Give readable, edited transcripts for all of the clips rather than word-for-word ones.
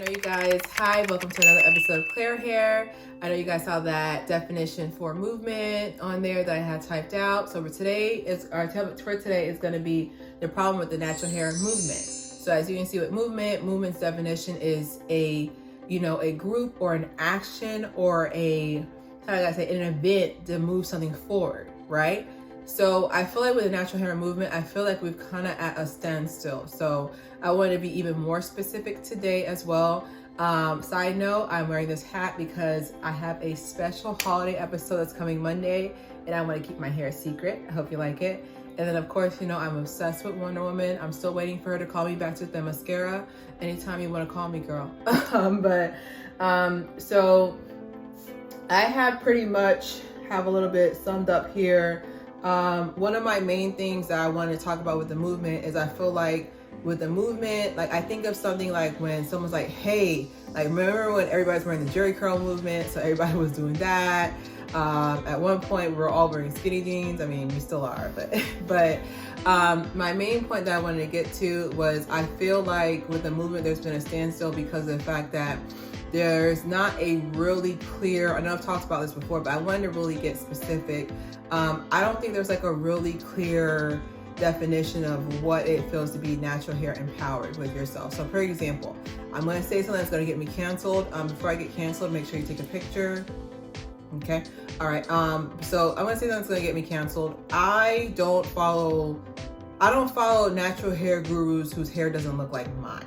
know you guys, hi, welcome to another episode of Claire Hair. I know you guys saw that definition for movement on there that I had typed out. So for today, our topic for today is going to be the problem with the natural hair movement. So as you can see with movement's definition is a group or an action or an event to move something forward, right? So I feel like with the natural hair movement, I feel like we've kind of at a standstill. So I want to be even more specific today as well. Side note, I'm wearing this hat because I have a special holiday episode that's coming Monday and I want to keep my hair secret. I hope you like it. And then of course, I'm obsessed with Wonder Woman. I'm still waiting for her to call me back with the mascara. Anytime you want to call me, girl. So I have pretty much have a little bit summed up here. One of my main things that I want to talk about with the movement is I feel like with the movement, like I think of something like when someone's like, hey, like remember when everybody's wearing the Jerry curl movement? So everybody was doing that. At one point we were all wearing skinny jeans. I mean, we still are, but my main point that I wanted to get to was I feel like with the movement, there's been a standstill because of the fact that there's not a really clear, I know I've talked about this before, but I wanted to really get specific. I don't think there's like a really clear definition of what it feels to be natural hair empowered with yourself. So for example, I'm going to say something that's going to get me canceled. Before I get canceled, make sure you take a picture. Okay. All right. So I'm going to say something that's going to get me canceled. I don't follow natural hair gurus whose hair doesn't look like mine.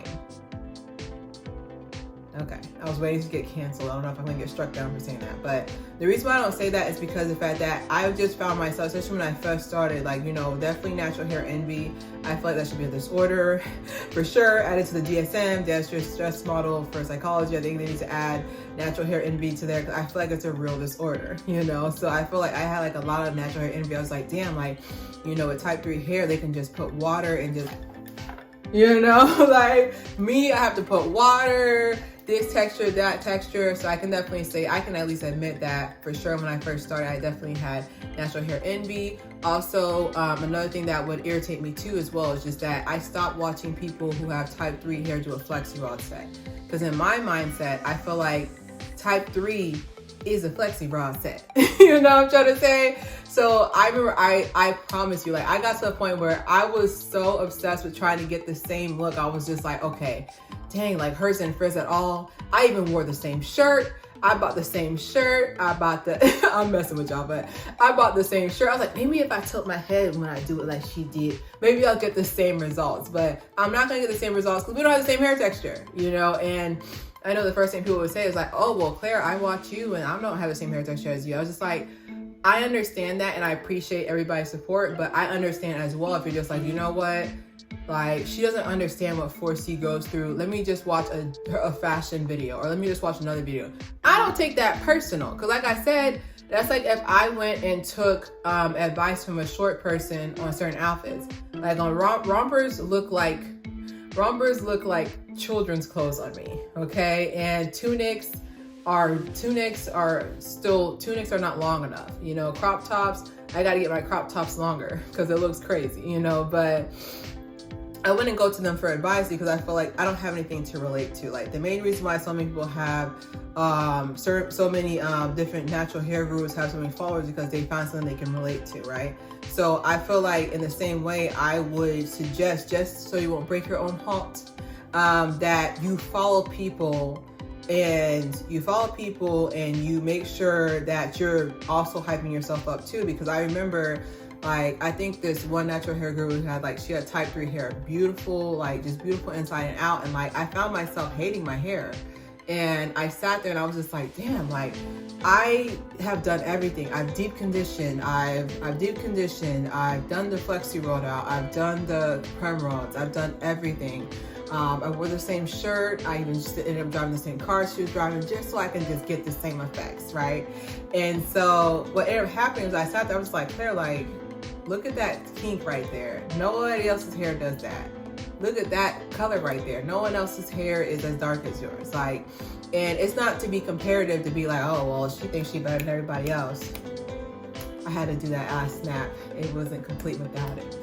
Okay, I was waiting to get canceled. I don't know if I'm gonna get struck down for saying that, but the reason why I don't say that is because of the fact that I just found myself, especially when I first started, like, definitely natural hair envy. I feel like that should be a disorder for sure. Added to the DSM, that's your stress model for psychology. I think they need to add natural hair envy to there because I feel like it's a real disorder, So I feel like I had like a lot of natural hair envy. I was like, damn, like, with type 3 hair, they can just put water and just, like me, I have to put water, this texture, that texture. So I can definitely say, I can at least admit that for sure when I first started, I definitely had natural hair envy. Also, another thing that would irritate me too as well is just that I stopped watching people who have type 3 hair do a flexi rod set. Because in my mindset, I feel like type 3 is a flexi rod set. You know what I'm trying to say? So I remember, I promise you, like I got to a point where I was so obsessed with trying to get the same look. I was just like, okay, dang, like hers didn't frizz at all. I even wore the same shirt. I bought the same shirt. I'm messing with y'all, but I bought the same shirt. I was like, maybe if I tilt my head when I do it like she did, maybe I'll get the same results. But I'm not gonna get the same results because we don't have the same hair texture, and I know the first thing people would say is like, oh, well, Claire, I watch you and I don't have the same hair texture as you. I was just like, I understand that and I appreciate everybody's support, but I understand as well if you're just like, you know what? Like, she doesn't understand what 4C goes through. Let me just watch a fashion video or let me just watch another video. I don't take that personal because like I said, that's like if I went and took advice from a short person on certain outfits. Like on rompers look like children's clothes on me, okay? And tunics are not long enough. Crop tops, I gotta get my crop tops longer because it looks crazy, but I wouldn't go to them for advice because I feel like I don't have anything to relate to. Like the main reason why so many people have so many different natural hair gurus have so many followers because they find something they can relate to, right? So I feel like in the same way, I would suggest, just so you won't break your own heart, that you follow people and you make sure that you're also hyping yourself up too. Because I remember, like, I think this one natural hair guru had she had type 3 hair, beautiful, like just beautiful inside and out. And like, I found myself hating my hair. And I sat there and I was just like, damn, like I have done everything. I've deep conditioned, I've done the flexi rolled out, I've done the perm rods, I've done everything. I wore the same shirt. I even just ended up driving the same car she was driving just so I can just get the same effects, right? And so what ended up happening was I sat there, I was like, Claire, like, look at that kink right there. Nobody else's hair does that. Look at that color right there. No one else's hair is as dark as yours. Like, and it's not to be comparative to be like, oh, well, she thinks she's better than everybody else. I had to do that snap. It wasn't complete without it.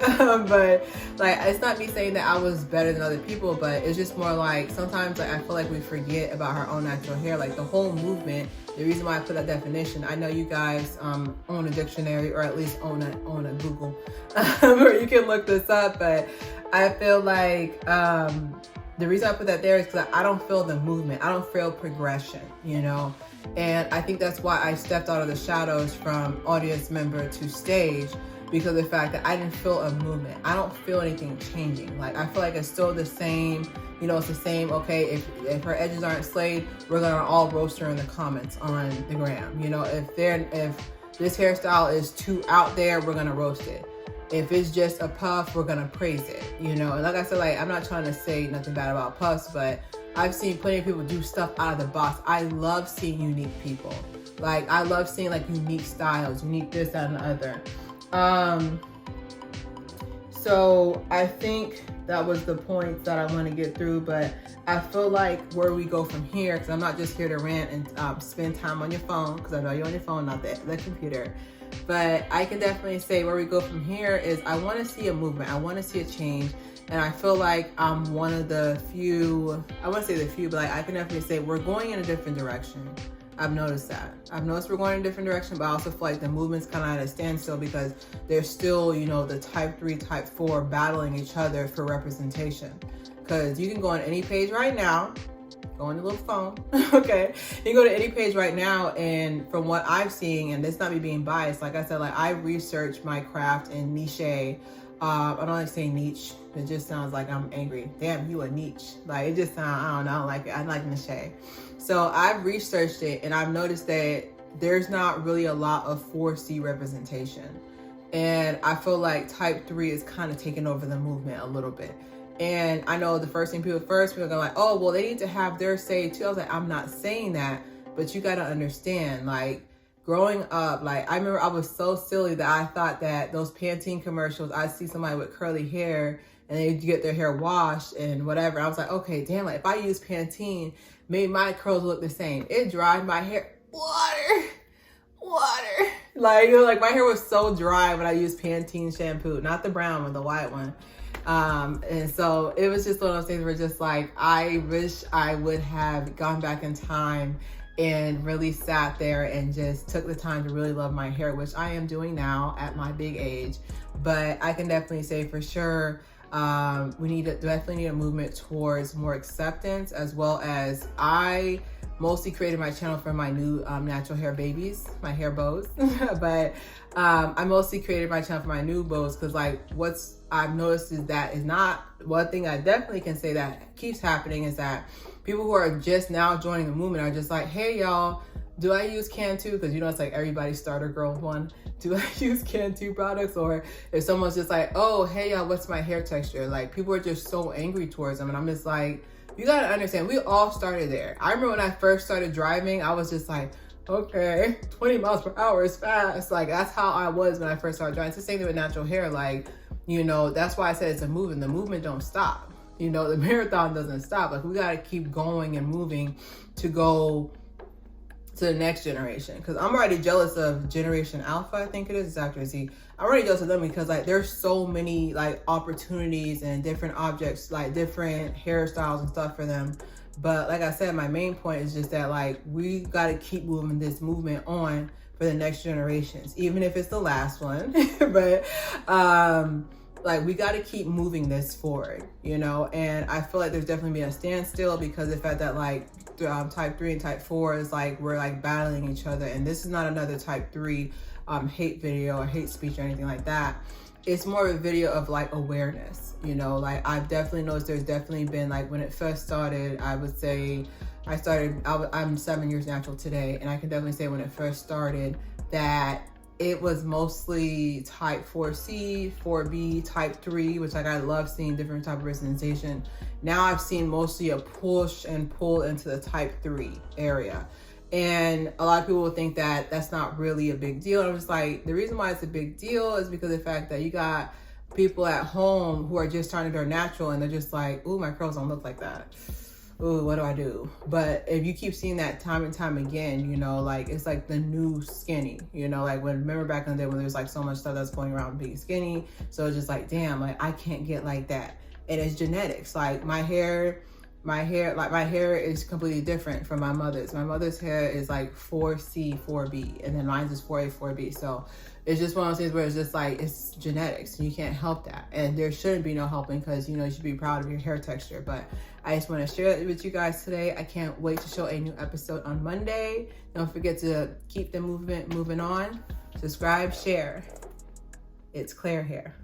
But like, it's not me saying that I was better than other people, but it's just more like sometimes like I feel like we forget about our own natural hair. Like the whole movement, the reason why I put that definition, I know you guys own a dictionary, or at least own a Google, or you can look this up, but I feel like the reason I put that there is because I don't feel the movement. I don't feel progression, you know? And I think that's why I stepped out of the shadows from audience member to stage, because of the fact that I didn't feel a movement. I don't feel anything changing. Like, I feel like it's still the same, you know, it's the same, okay, if her edges aren't slayed, we're gonna all roast her in the comments on the gram. You know, if this hairstyle is too out there, we're gonna roast it. If it's just a puff, we're gonna praise it, you know? And like I said, like, I'm not trying to say nothing bad about puffs, but I've seen plenty of people do stuff out of the box. I love seeing unique people. Like, I love seeing like unique styles, unique this, that, and the other. So I think that was the point that I want to get through, but I feel like where we go from here, because I'm not just here to rant and spend time on your phone, because I know you're on your phone, not the computer. But I can definitely say where we go from here is I want to see a movement. I want to see a change. And I feel like I'm one of the few, I wouldn't say the few, but like I can definitely say we're going in a different direction. I've noticed that. I've noticed we're going in a different direction, but I also feel like the movement's kind of at a standstill because there's still, you know, the type 3, type 4 battling each other for representation. Because you can go on any page right now, go on your little phone, okay? You can go to any page right now, and from what I've seen, and this not me being biased, like I said, like I researched my craft in niche. I don't like saying niche. It just sounds like I'm angry. Damn, you a niche. Like, it just sounds, I don't know, I don't like it. I like niche. So I've researched it, and I've noticed that there's not really a lot of 4C representation. And I feel like type 3 is kind of taking over the movement a little bit. And I know the first thing people go like, oh, well, they need to have their say too. I was like, I'm not saying that, but you got to understand, like, growing up, like, I remember I was so silly that I thought that those Pantene commercials, I'd see somebody with curly hair and they get their hair washed and whatever. I was like, okay, damn, like if I use Pantene, maybe my curls look the same. It dried my hair, water. Like, you know, like my hair was so dry when I used Pantene shampoo, not the brown one, the white one. And so it was just one of those things where just like, I wish I would have gone back in time and really sat there and just took the time to really love my hair, which I am doing now at my big age. But I can definitely say for sure, we definitely need a movement towards more acceptance, as well as I mostly created my channel for my new natural hair babies, my hair bows. But I mostly created my channel for my new bows because like what's I've noticed is that is not one thing I definitely can say that keeps happening is that people who are just now joining the movement are just like, hey y'all, do I use Cantu? Because you know it's like everybody's starter girl one. Do I use Cantu products? Or if someone's just like, oh hey y'all, what's my hair texture? Like people are just so angry towards them, and I'm just like, you gotta understand, we all started there. I remember when I first started driving, I was just like, okay, 20 miles per hour is fast. Like that's how I was when I first started driving. It's the same thing with natural hair. Like, you know, that's why I said it's a movement. The movement don't stop. You know, the marathon doesn't stop. Like we gotta keep going and moving to go to the next generation. Because I'm already jealous of Generation Alpha, I think it is. It's after Z. I'm already jealous of them because like there's so many like opportunities and different objects, like different hairstyles and stuff for them. But like I said, my main point is just that like we gotta keep moving this movement on for the next generations, even if it's the last one. But like we got to keep moving this forward, you know. And I feel like there's definitely been a standstill because of the fact that like type 3 and type 4 is like we're like battling each other, and this is not another type 3 hate video or hate speech or anything like that. It's more of a video of like awareness, you know. Like I've definitely noticed there's definitely been like when it first started, I would say I'm 7 years natural today, and I can definitely say when it first started that it was mostly type 4C, 4B, type 3, which like I love seeing different type of representation. Now I've seen mostly a push and pull into the type 3 area. And a lot of people will think that that's not really a big deal. And I'm just like, the reason why it's a big deal is because of the fact that you got people at home who are just trying to do natural and they're just like, ooh, my curls don't look like that. ooh, what do I do? But if you keep seeing that time and time again, you know, like it's like the new skinny, you know, like when, remember back in the day when there's like so much stuff that's going around being skinny. So it's just like, damn, like I can't get like that. And it's genetics. Like my hair is completely different from my mother's. My mother's hair is like 4C, 4B, and then mine's is 4A, 4B. So it's just one of those things where it's just like, it's genetics and you can't help that. And there shouldn't be no helping because, you know, you should be proud of your hair texture. But I just want to share it with you guys today. I can't wait to show a new episode on Monday. Don't forget to keep the movement moving on. Subscribe, share. It's Claire Haire.